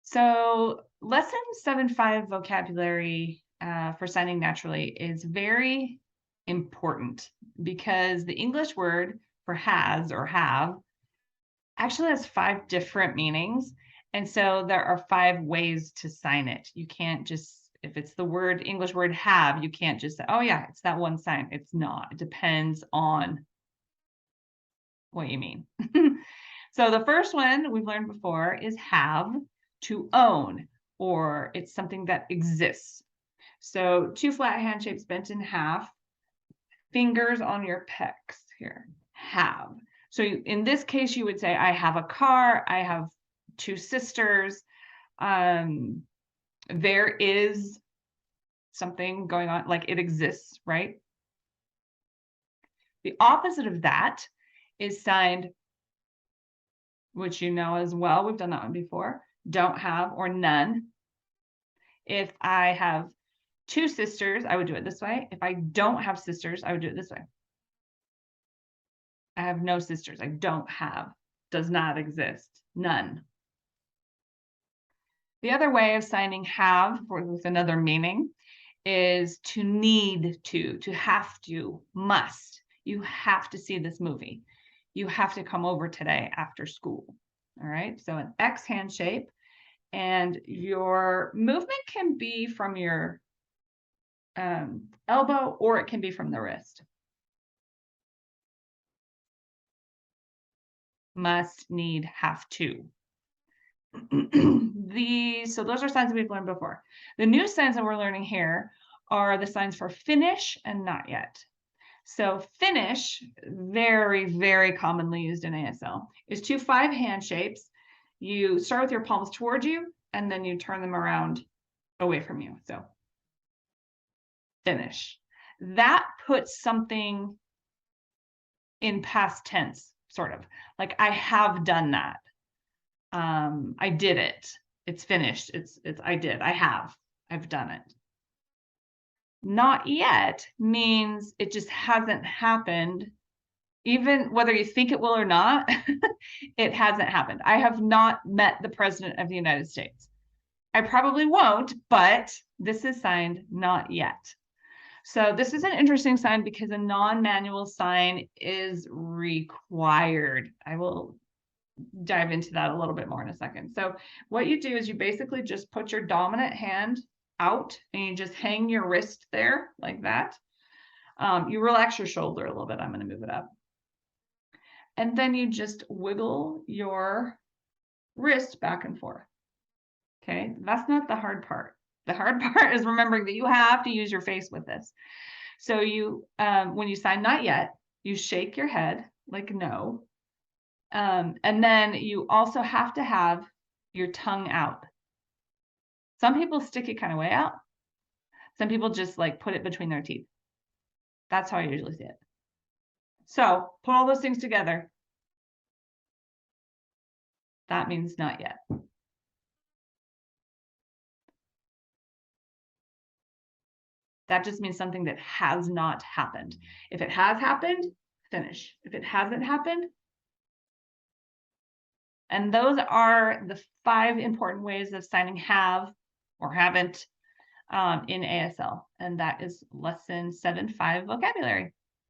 So lesson 7.5 vocabulary for signing naturally is very important because the English word for has or have actually has 5 different meanings. And so there are 5 ways to sign it. You can't just, if it's the English word have, you can't just say, oh yeah, it's that one sign. It's not. It depends on what you mean. So the first one we've learned before is have, to own, or it's something that exists. So 2 flat hand shapes bent in half, fingers on your pecs here, have. So in this case, you would say, I have a car, I have 2 sisters, there is something going on, like it exists, right? The opposite of that is signed, which you know as well, we've done that one before, don't have or none. If I have 2 sisters, I would do it this way. If I don't have sisters, I would do it this way. I have no sisters. I don't have, does not exist, none. The other way of signing have with another meaning is to need to have to, must. You have to see this movie. You have to come over today after school. All right, so an X hand shape, and your movement can be from your elbow or it can be from the wrist. Must, need, have to. So those are signs that we've learned before. The new signs that we're learning here are the signs for finish and not yet. So finish, very, very commonly used in ASL, is 2 5 hand shapes. You start with your palms towards you, and then you turn them around away from you. So finish. That puts something in past tense, sort of. Like, I have done that. I did it. It's finished. I did. I've done it. Not yet means it just hasn't happened. Even whether you think it will or not, it hasn't happened. I have not met the President of the United States. I probably won't, but this is signed not yet. So this is an interesting sign because a non-manual sign is required. I will dive into that a little bit more in a second. So what you do is you basically just put your dominant hand out and you just hang your wrist there like that. You relax your shoulder a little bit. I'm going to move it up. And then you just wiggle your wrist back and forth. Okay, that's not the hard part. The hard part is remembering that you have to use your face with this. So you, when you sign not yet, you shake your head like no. And then you also have to have your tongue out. Some people stick it kind of way out. Some people just like put it between their teeth. That's how I usually see it. So put all those things together. That means not yet. That just means something that has not happened. If it has happened, finish. If it hasn't happened, and those are the 5 important ways of signing have or haven't in ASL. And that is lesson 7.5 vocabulary.